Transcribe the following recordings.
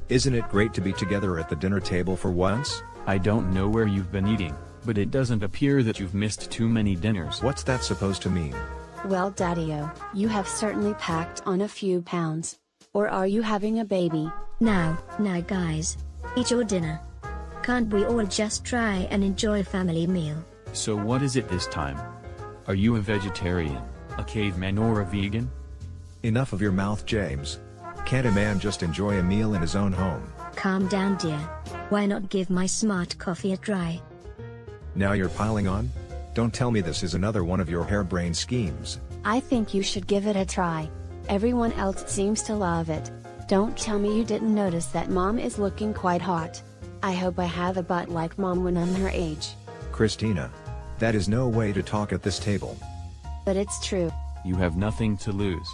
Isn't it great to be together at the dinner table for once? I don't know where you've been eating, but it doesn't appear that you've missed too many dinners. What's that supposed to mean? Well, Daddy-o, you have certainly packed on a few pounds. Or are you having a baby? Now guys. Eat your dinner. Can't we all just try and enjoy a family meal? So what is it this time? Are you a vegetarian, a caveman or a vegan? Enough of your mouth, James. Can't a man just enjoy a meal in his own home? Calm down, dear. Why not give my smart coffee a try? Now you're piling on? Don't tell me this is another one of your harebrained schemes. I think you should give it a try. Everyone else seems to love it. Don't tell me you didn't notice that Mom is looking quite hot. I hope I have a butt like Mom when I'm her age. Christina. That is no way to talk at this table. But it's true. You have nothing to lose.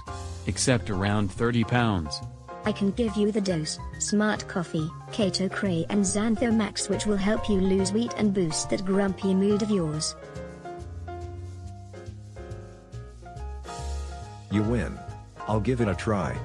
Except around 30 pounds. I can give you the dose, smart coffee, Keto Cray and Xanthomax, which will help you lose weight and boost that grumpy mood of yours. You win. I'll give it a try.